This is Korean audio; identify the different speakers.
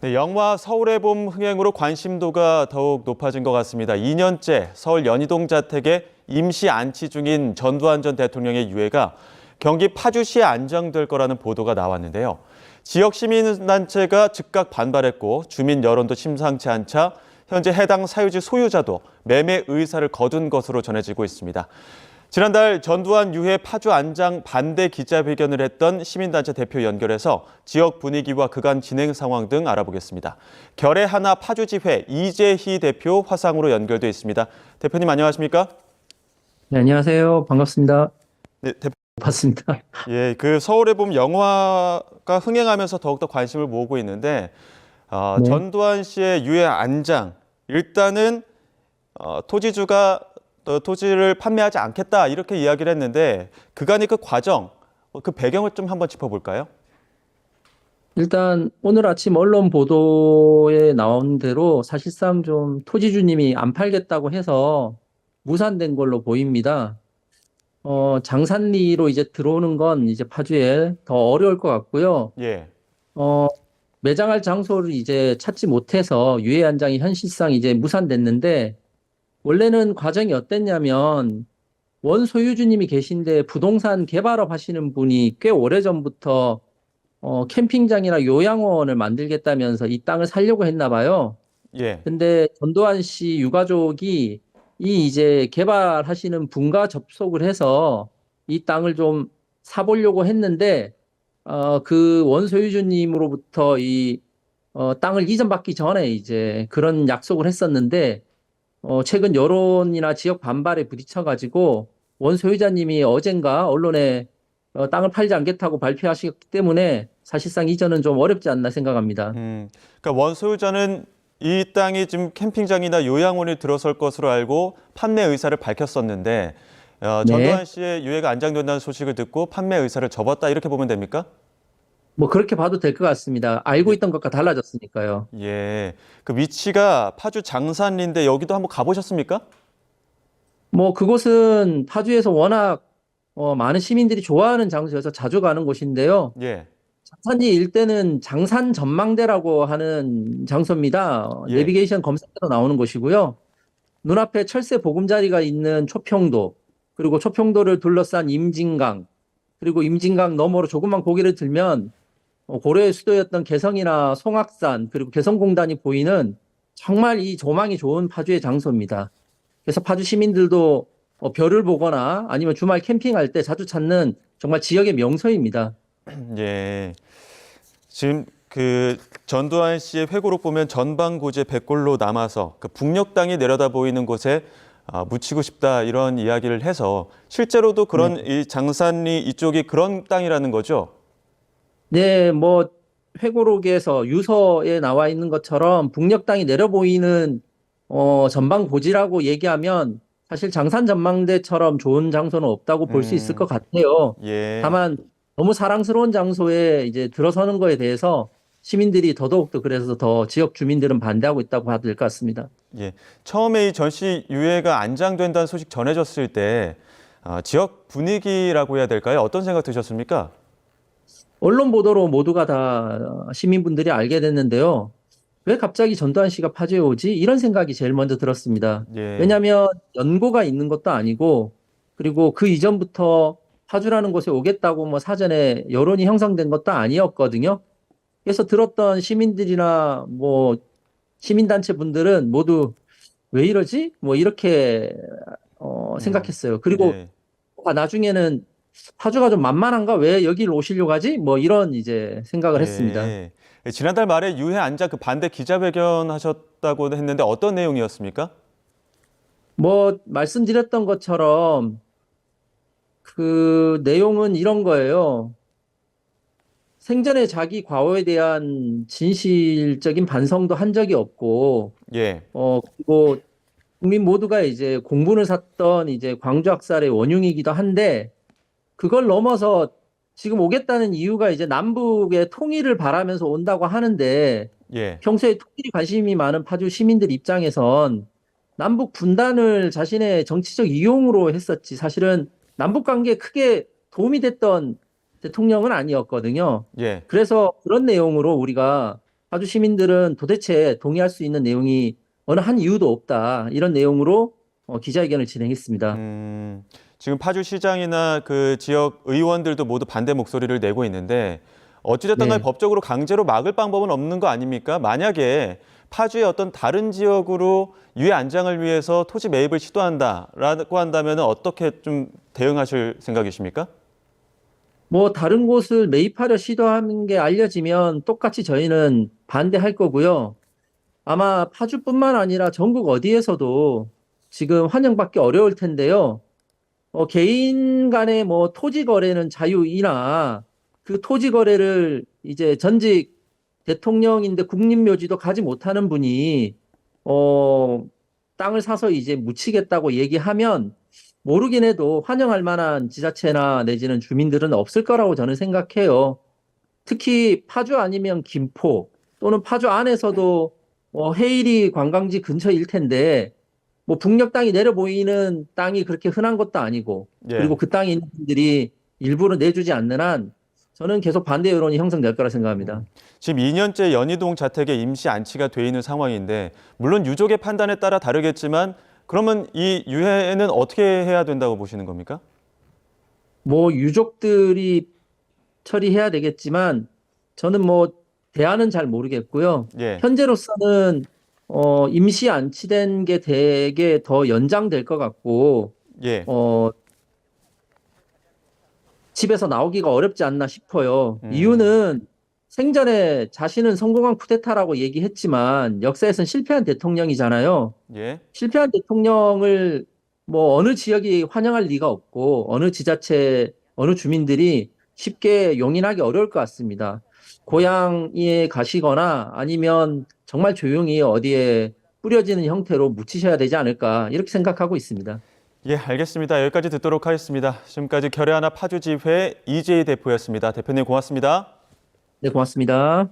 Speaker 1: 네, 영화 서울의 봄 흥행으로 관심도가 더욱 높아진 것 같습니다. 2년째 서울 연희동 자택에 임시 안치 중인 전두환 전 대통령의 유해가 경기 파주시에 안장될 거라는 보도가 나왔는데요. 지역 시민단체가 즉각 반발했고 주민 여론도 심상치 않자 현재 해당 사유지 소유자도 매매 의사를 거둔 것으로 전해지고 있습니다. 지난달 전두환 유해 파주 안장 반대 기자회견을 했던 시민단체 대표 연결해서 지역 분위기와 그간 진행 상황 등 알아보겠습니다. 결의 하나 파주지회 이재희 대표 화상으로 연결돼 있습니다. 대표님 안녕하십니까?
Speaker 2: 네, 안녕하세요. 반갑습니다.
Speaker 1: 네,
Speaker 2: 봤습니다.
Speaker 1: 예, 그 서울의 봄 영화가 흥행하면서 더욱더 관심을 모으고 있는데
Speaker 2: 네.
Speaker 1: 전두환 씨의 유해 안장 일단은 토지주가 토지를 판매하지 않겠다 이렇게 이야기를 했는데 그간의 그 과정, 그 배경을 좀 한번 짚어볼까요?
Speaker 2: 일단 오늘 아침 언론 보도에 나온 대로 사실상 좀 토지주님이 안 팔겠다고 해서 무산된 걸로 보입니다. 장산리로 이제 들어오는 건 이제 파주에 더 어려울 것 같고요.
Speaker 1: 예,
Speaker 2: 어, 매장할 장소를 이제 찾지 못해서 유해 한장이 현실상 이제 무산됐는데 원래는 과정이 어땠냐면 원 소유주님이 계신데 부동산 개발업 하시는 분이 꽤 오래전부터 캠핑장이나 요양원을 만들겠다면서 이 땅을 사려고 했나 봐요.
Speaker 1: 예,
Speaker 2: 근데 전두환 씨 유가족이 이 이제 개발하시는 분과 접촉을 해서 이 땅을 좀 사보려고 했는데, 그 원소유주님으로부터 이, 땅을 이전받기 전에 이제 그런 약속을 했었는데, 최근 여론이나 지역 반발에 부딪혀가지고 원소유자님이 어젠가 언론에 땅을 팔지 않겠다고 발표하셨기 때문에 사실상 이전은 좀 어렵지 않나 생각합니다.
Speaker 1: 그러니까 원소유자는 이 땅이 지금 캠핑장이나 요양원이 들어설 것으로 알고 판매 의사를 밝혔었는데
Speaker 2: 네.
Speaker 1: 전두환 씨의 유해가 안장된다는 소식을 듣고 판매 의사를 접었다 이렇게 보면 됩니까?
Speaker 2: 뭐 그렇게 봐도 될 것 같습니다. 알고
Speaker 1: 예,
Speaker 2: 있던 것과 달라졌으니까요.
Speaker 1: 예. 그 위치가 파주 장산리인데 여기도 한번 가보셨습니까?
Speaker 2: 뭐 그곳은 파주에서 워낙 많은 시민들이 좋아하는 장소여서 자주 가는 곳인데요.
Speaker 1: 예,
Speaker 2: 장산리 일대는 장산 전망대라고 하는 장소입니다.
Speaker 1: 예.
Speaker 2: 내비게이션 검색해서 나오는 곳이고요. 눈앞에 철새 보금자리가 있는 초평도, 그리고 초평도를 둘러싼 임진강, 그리고 임진강 너머로 조금만 고개를 들면 고려의 수도였던 개성이나 송악산, 그리고 개성공단이 보이는 정말 이 조망이 좋은 파주의 장소입니다. 그래서 파주 시민들도 별을 보거나 아니면 주말 캠핑할 때 자주 찾는 정말 지역의 명소입니다.
Speaker 1: 예. 지금 그 전두환 씨의 회고록 보면 전방고제 백골로 남아서 그 북녘 땅이 내려다 보이는 곳에 묻히고 싶다 이런 이야기를 해서 실제로도
Speaker 2: 네.
Speaker 1: 그런 이 장산리 이쪽이 그런 땅이라는 거죠.
Speaker 2: 네, 뭐 회고록에서 유서에 나와 있는 것처럼 북녘 땅이 내려 보이는 전방 고지라고 얘기하면 사실 장산 전망대처럼 좋은 장소는 없다고 볼 수 있을 것
Speaker 1: 음,
Speaker 2: 같아요.
Speaker 1: 예,
Speaker 2: 다만 너무 사랑스러운 장소에 이제 들어서는 거에 대해서 시민들이 더더욱더 그래서 더 지역 주민들은 반대하고 있다고 봐도 될 것 같습니다.
Speaker 1: 예. 처음에 이 전시 유해가 안장된다는 소식 전해졌을 때 지역 분위기라고 해야 될까요? 어떤 생각 드셨습니까?
Speaker 2: 언론 보도로 모두가 다 시민분들이 알게 됐는데요. 왜 갑자기 전두환 씨가 파주에 오지? 이런 생각이 제일 먼저 들었습니다.
Speaker 1: 예,
Speaker 2: 왜냐하면 연고가 있는 것도 아니고, 그리고 그 이전부터 파주라는 곳에 오겠다고 뭐 사전에 여론이 형성된 것도 아니었거든요. 그래서 들었던 시민들이나 뭐 시민단체 분들은 모두 왜 이러지? 뭐 이렇게
Speaker 1: 음,
Speaker 2: 생각했어요. 그리고
Speaker 1: 예,
Speaker 2: 나중에는 파주가 좀 만만한가? 왜 여기를 오시려고 하지? 뭐 이런 이제 생각을 했습니다.
Speaker 1: 예. 지난달 말에 유해 안장 그 반대 기자회견 하셨다고 했는데 어떤 내용이었습니까?
Speaker 2: 뭐 말씀드렸던 것처럼 그 내용은 이런 거예요. 생전에 자기 과거에 대한 진실적인 반성도 한 적이 없고,
Speaker 1: 예,
Speaker 2: 그리고 국민 모두가 이제 공분을 샀던 이제 광주 학살의 원흉이기도 한데, 그걸 넘어서 지금 오겠다는 이유가 이제 남북의 통일을 바라면서 온다고 하는데,
Speaker 1: 예.
Speaker 2: 평소에 통일이 관심이 많은 파주 시민들 입장에선 남북 분단을 자신의 정치적 이용으로 했었지, 사실은 남북 관계에 크게 도움이 됐던 대통령은 아니었거든요.
Speaker 1: 예.
Speaker 2: 그래서 그런 내용으로 우리가 파주 시민들은 도대체 동의할 수 있는 내용이 어느 한 이유도 없다. 이런 내용으로 기자회견을 진행했습니다.
Speaker 1: 지금 파주시장이나 그 지역 의원들도 모두 반대 목소리를 내고 있는데 어찌됐든 간에
Speaker 2: 네.
Speaker 1: 법적으로 강제로 막을 방법은 없는 거 아닙니까? 만약에 파주의 어떤 다른 지역으로 유해 안장을 위해서 토지 매입을 시도한다라고 한다면 어떻게 좀 대응하실 생각이십니까?
Speaker 2: 뭐 다른 곳을 매입하려 시도하는 게 알려지면 똑같이 저희는 반대할 거고요. 아마 파주뿐만 아니라 전국 어디에서도 지금 환영받기 어려울 텐데요. 개인 간의 뭐 토지 거래는 자유이나 그 토지 거래를 이제 전직 대통령인데 국립묘지도 가지 못하는 분이 어, 땅을 사서 이제 묻히겠다고 얘기하면 모르긴 해도 환영할 만한 지자체나 내지는 주민들은 없을 거라고 저는 생각해요. 특히 파주 아니면 김포 또는 파주 안에서도 해일이 관광지 근처일 텐데 뭐 북녘 땅이 내려 보이는 땅이 그렇게 흔한 것도 아니고 그리고
Speaker 1: 예.
Speaker 2: 그 땅에 있는 분들이 일부러 내주지 않는 한 저는 계속 반대 여론이 형성될 거라 생각합니다.
Speaker 1: 지금 2년째 연희동 자택에 임시 안치가 돼 있는 상황인데 물론 유족의 판단에 따라 다르겠지만 그러면 이 유해는 어떻게 해야 된다고 보시는 겁니까?
Speaker 2: 뭐 유족들이 처리해야 되겠지만 저는 뭐 대안은 잘 모르겠고요.
Speaker 1: 예.
Speaker 2: 현재로서는 임시 안치된 게 되게 더 연장될 것 같고
Speaker 1: 예.
Speaker 2: 어, 집에서 나오기가 어렵지 않나 싶어요.
Speaker 1: 음.
Speaker 2: 이유는 생전에 자신은 성공한 쿠데타라고 얘기했지만 역사에선 실패한 대통령이잖아요.
Speaker 1: 예.
Speaker 2: 실패한 대통령을 뭐 어느 지역이 환영할 리가 없고 어느 지자체, 어느 주민들이 쉽게 용인하기 어려울 것 같습니다. 고향에 가시거나 아니면 정말 조용히 어디에 뿌려지는 형태로 묻히셔야 되지 않을까 이렇게 생각하고 있습니다.
Speaker 1: 예, 알겠습니다. 여기까지 듣도록 하겠습니다. 지금까지 결의하나 파주지회 이재희 대표였습니다. 대표님 고맙습니다.
Speaker 2: 네, 고맙습니다.